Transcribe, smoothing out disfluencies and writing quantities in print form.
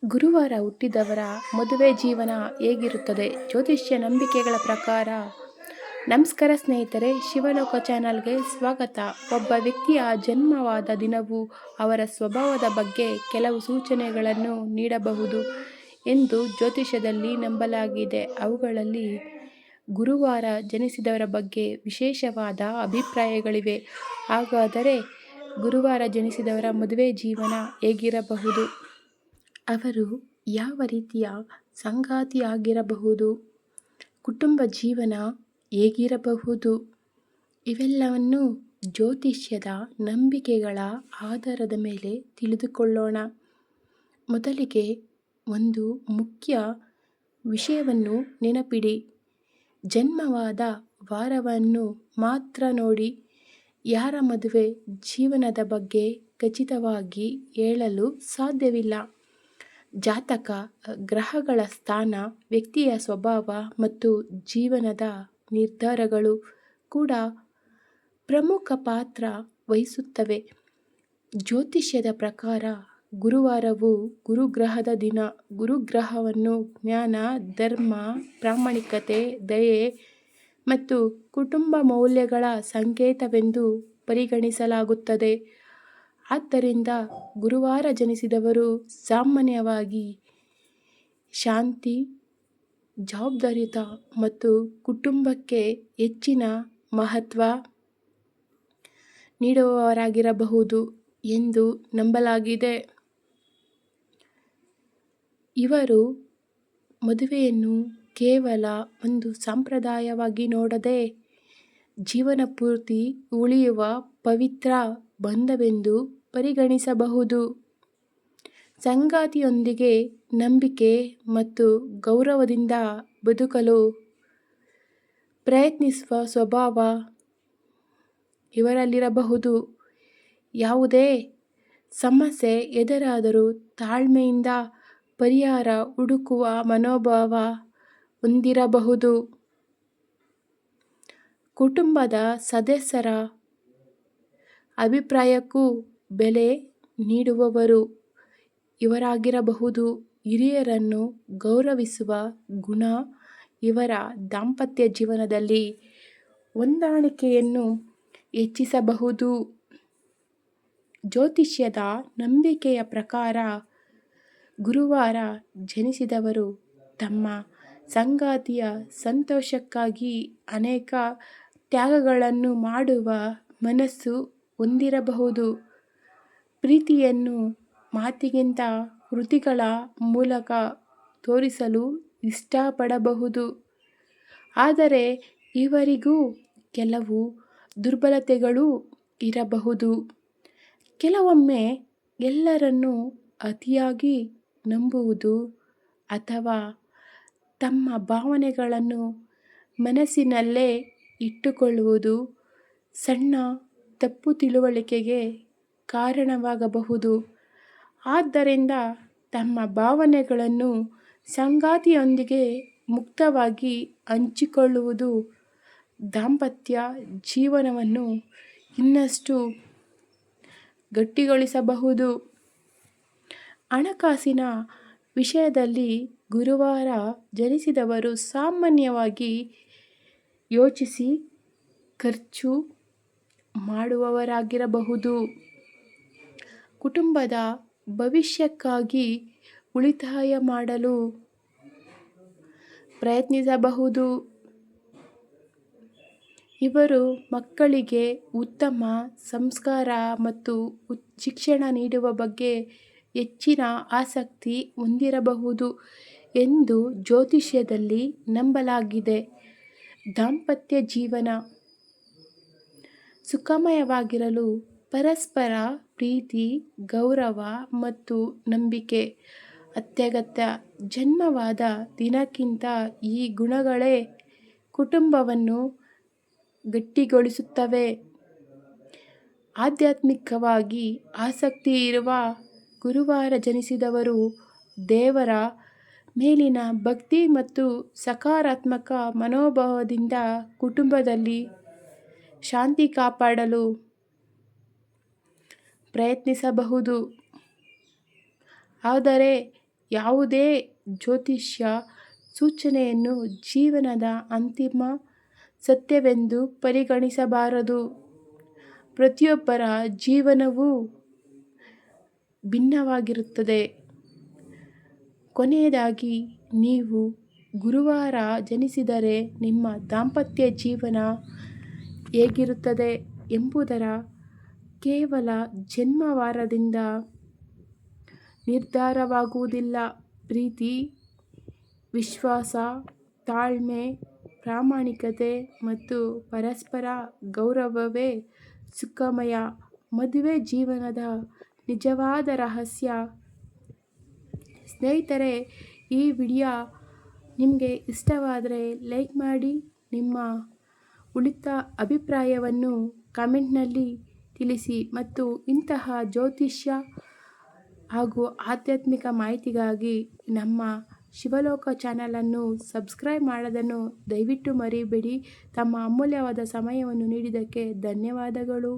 ಗುರುವಾರ ಹುಟ್ಟಿದವರ ಮದುವೆ ಜೀವನ ಹೇಗಿರುತ್ತದೆ? ಜ್ಯೋತಿಷ್ಯ ನಂಬಿಕೆಗಳ ಪ್ರಕಾರ. ನಮಸ್ಕಾರ ಸ್ನೇಹಿತರೆ, ಶಿವಲೋಕ ಚಾನಲ್ಗೆ ಸ್ವಾಗತ. ಒಬ್ಬ ವ್ಯಕ್ತಿಯ ಜನ್ಮವಾದ ದಿನವು ಅವರ ಸ್ವಭಾವದ ಬಗ್ಗೆ ಕೆಲವು ಸೂಚನೆಗಳನ್ನು ನೀಡಬಹುದು ಎಂದು ಜ್ಯೋತಿಷ್ಯದಲ್ಲಿ ನಂಬಲಾಗಿದೆ. ಅವುಗಳಲ್ಲಿ ಗುರುವಾರ ಜನಿಸಿದವರ ಬಗ್ಗೆ ವಿಶೇಷವಾದ ಅಭಿಪ್ರಾಯಗಳಿವೆ. ಹಾಗಾದರೆ ಗುರುವಾರ ಜನಿಸಿದವರ ಮದುವೆ ಜೀವನ ಹೇಗಿರಬಹುದು? ಅವರು ಯಾವ ರೀತಿಯ ಸಂಗಾತಿಯಾಗಿರಬಹುದು? ಕುಟುಂಬ ಜೀವನ ಹೇಗಿರಬಹುದು? ಇವೆಲ್ಲವನ್ನು ಜ್ಯೋತಿಷ್ಯದ ನಂಬಿಕೆಗಳ ಆಧಾರದ ಮೇಲೆ ತಿಳಿದುಕೊಳ್ಳೋಣ. ಮೊದಲಿಗೆ ಒಂದು ಮುಖ್ಯ ವಿಷಯವನ್ನು ನೆನಪಿಡಿ. ಜನ್ಮವಾದ ವಾರವನ್ನು ಮಾತ್ರ ನೋಡಿ ಯಾರ ಮದುವೆ ಜೀವನದ ಬಗ್ಗೆ ಖಚಿತವಾಗಿ ಹೇಳಲು ಸಾಧ್ಯವಿಲ್ಲ. ಜಾತಕ, ಗ್ರಹಗಳ ಸ್ಥಾನ, ವ್ಯಕ್ತಿಯ ಸ್ವಭಾವ ಮತ್ತು ಜೀವನದ ನಿರ್ಧಾರಗಳು ಕೂಡ ಪ್ರಮುಖ ಪಾತ್ರ ವಹಿಸುತ್ತವೆ. ಜ್ಯೋತಿಷ್ಯದ ಪ್ರಕಾರ ಗುರುವಾರವು ಗುರುಗ್ರಹದ ದಿನ. ಗುರುಗ್ರಹವನ್ನು ಜ್ಞಾನ, ಧರ್ಮ, ಪ್ರಾಮಾಣಿಕತೆ, ದಯೆ ಮತ್ತು ಕುಟುಂಬ ಮೌಲ್ಯಗಳ ಸಂಕೇತವೆಂದು ಪರಿಗಣಿಸಲಾಗುತ್ತದೆ. ಆದ್ದರಿಂದ ಗುರುವಾರ ಜನಿಸಿದವರು ಸಾಮಾನ್ಯವಾಗಿ ಶಾಂತಿ, ಜವಾಬ್ದಾರಿಯುತ ಮತ್ತು ಕುಟುಂಬಕ್ಕೆ ಹೆಚ್ಚಿನ ಮಹತ್ವ ನೀಡುವವರಾಗಿರಬಹುದು ಎಂದು ನಂಬಲಾಗಿದೆ. ಇವರು ಮದುವೆಯನ್ನು ಕೇವಲ ಒಂದು ಸಂಪ್ರದಾಯವಾಗಿ ನೋಡದೆ ಜೀವನ ಪೂರ್ತಿ ಉಳಿಯುವ ಪವಿತ್ರ ಬಂಧವೆಂದು ಪರಿಗಣಿಸಬಹುದು. ಸಂಗಾತಿಯೊಂದಿಗೆ ನಂಬಿಕೆ ಮತ್ತು ಗೌರವದಿಂದ ಬದುಕಲು ಪ್ರಯತ್ನಿಸುವ ಸ್ವಭಾವ ಇವರಲ್ಲಿರಬಹುದು. ಯಾವುದೇ ಸಮಸ್ಯೆ ಎದುರಾದರೂ ತಾಳ್ಮೆಯಿಂದ ಪರಿಹಾರ ಹುಡುಕುವ ಮನೋಭಾವ ಹೊಂದಿರಬಹುದು. ಕುಟುಂಬದ ಸದಸ್ಯರ ಅಭಿಪ್ರಾಯಕ್ಕೂ ಬೆಲೆ ನೀಡುವವರು ಇವರಾಗಿರಬಹುದು. ಹಿರಿಯರನ್ನು ಗೌರವಿಸುವ ಗುಣ ಇವರ ದಾಂಪತ್ಯ ಜೀವನದಲ್ಲಿ ಹೊಂದಾಣಿಕೆಯನ್ನು ಹೆಚ್ಚಿಸಬಹುದು. ಜ್ಯೋತಿಷ್ಯದ ನಂಬಿಕೆಯ ಪ್ರಕಾರ ಗುರುವಾರ ಜನಿಸಿದವರು ತಮ್ಮ ಸಂಗಾತಿಯ ಸಂತೋಷಕ್ಕಾಗಿ ಅನೇಕ ತ್ಯಾಗಗಳನ್ನು ಮಾಡುವ ಮನಸ್ಸು ಹೊಂದಿರಬಹುದು. ಪ್ರೀತಿಯನ್ನು ಮಾತಿಗಿಂತ ಕೃತಿಗಳ ಮೂಲಕ ತೋರಿಸಲು ಇಷ್ಟಪಡಬಹುದು. ಆದರೆ ಇವರಿಗೂ ಕೆಲವು ದುರ್ಬಲತೆಗಳೂ ಇರಬಹುದು. ಕೆಲವೊಮ್ಮೆ ಎಲ್ಲರನ್ನೂ ಅತಿಯಾಗಿ ನಂಬುವುದು ಅಥವಾ ತಮ್ಮ ಭಾವನೆಗಳನ್ನು ಮನಸ್ಸಿನಲ್ಲೇ ಇಟ್ಟುಕೊಳ್ಳುವುದು ಸಣ್ಣ ತಪ್ಪು ತಿಳುವಳಿಕೆಗೆ ಕಾರಣವಾಗಬಹುದು. ಆದ್ದರಿಂದ ತಮ್ಮ ಭಾವನೆಗಳನ್ನು ಸಂಗಾತಿಯೊಂದಿಗೆ ಮುಕ್ತವಾಗಿ ಹಂಚಿಕೊಳ್ಳುವುದು ದಾಂಪತ್ಯ ಜೀವನವನ್ನು ಇನ್ನಷ್ಟು ಗಟ್ಟಿಗೊಳಿಸಬಹುದು. ಹಣಕಾಸಿನ ವಿಷಯದಲ್ಲಿ ಗುರುವಾರ ಜನಿಸಿದವರು ಸಾಮಾನ್ಯವಾಗಿ ಯೋಚಿಸಿ ಖರ್ಚು ಮಾಡುವವರಾಗಿರಬಹುದು. ಕುಟುಂಬದ ಭವಿಷ್ಯಕ್ಕಾಗಿ ಉಳಿತಾಯ ಮಾಡಲು ಪ್ರಯತ್ನಿಸಬಹುದು. ಇವರು ಮಕ್ಕಳಿಗೆ ಉತ್ತಮ ಸಂಸ್ಕಾರ ಮತ್ತು ಶಿಕ್ಷಣ ನೀಡುವ ಬಗ್ಗೆ ಹೆಚ್ಚಿನ ಆಸಕ್ತಿ ಹೊಂದಿರಬಹುದು ಎಂದು ಜ್ಯೋತಿಷ್ಯದಲ್ಲಿ ನಂಬಲಾಗಿದೆ. ದಾಂಪತ್ಯ ಜೀವನ ಸುಖಮಯವಾಗಿರಲು ಪರಸ್ಪರ ಪ್ರೀತಿ, ಗೌರವ ಮತ್ತು ನಂಬಿಕೆ ಅತ್ಯಗತ್ಯ. ಜನ್ಮವಾದ ದಿನಕ್ಕಿಂತ ಈ ಗುಣಗಳೇ ಕುಟುಂಬವನ್ನು ಗಟ್ಟಿಗೊಳಿಸುತ್ತವೆ. ಆಧ್ಯಾತ್ಮಿಕವಾಗಿ ಆಸಕ್ತಿ ಇರುವ ಗುರುವಾರ ಜನಿಸಿದವರು ದೇವರ ಮೇಲಿನ ಭಕ್ತಿ ಮತ್ತು ಸಕಾರಾತ್ಮಕ ಮನೋಭಾವದಿಂದ ಕುಟುಂಬದಲ್ಲಿ ಶಾಂತಿ ಕಾಪಾಡಲು ಪ್ರಯತ್ನಿಸಬಹುದು. ಆದರೆ ಯಾವುದೇ ಜ್ಯೋತಿಷ್ಯ ಸೂಚನೆಯನ್ನು ಜೀವನದ ಅಂತಿಮ ಸತ್ಯವೆಂದು ಪರಿಗಣಿಸಬಾರದು. ಪ್ರತಿಯೊಬ್ಬರ ಜೀವನವೂ ಭಿನ್ನವಾಗಿರುತ್ತದೆ. ಕೊನೆಯದಾಗಿ, ನೀವು ಗುರುವಾರ ಜನಿಸಿದರೆ ನಿಮ್ಮ ದಾಂಪತ್ಯ ಜೀವನ ಹೇಗಿರುತ್ತದೆ ಎಂಬುದರ ಕೇವಲ ಜನ್ಮವಾರದಿಂದ ನಿರ್ಧಾರವಾಗುವುದಿಲ್ಲ. ಪ್ರೀತಿ, ವಿಶ್ವಾಸ, ತಾಳ್ಮೆ, ಪ್ರಾಮಾಣಿಕತೆ ಮತ್ತು ಪರಸ್ಪರ ಗೌರವವೇ ಸುಖಮಯ ಮದುವೆ ಜೀವನದ ನಿಜವಾದ ರಹಸ್ಯ. ಸ್ನೇಹಿತರೆ, ಈ ವಿಡಿಯೋ ನಿಮಗೆ ಇಷ್ಟವಾದರೆ ಲೈಕ್ ಮಾಡಿ. ನಿಮ್ಮ ಉಳಿದ ಅಭಿಪ್ರಾಯವನ್ನು ಕಾಮೆಂಟ್ನಲ್ಲಿ ತಿಳಿಸಿ ಮತ್ತು ಇಂತಹ ಜ್ಯೋತಿಷ್ಯ ಹಾಗೂ ಆಧ್ಯಾತ್ಮಿಕ ಮಾಹಿತಿಗಾಗಿ ನಮ್ಮ ಶಿವಲೋಕ ಚಾನಲನ್ನು ಸಬ್ಸ್ಕ್ರೈಬ್ ಮಾಡೋದನ್ನು ದಯವಿಟ್ಟು ಮರಿಬೇಡಿ. ತಮ್ಮ ಅಮೂಲ್ಯವಾದ ಸಮಯವನ್ನು ನೀಡಿದ್ದಕ್ಕೆ ಧನ್ಯವಾದಗಳು.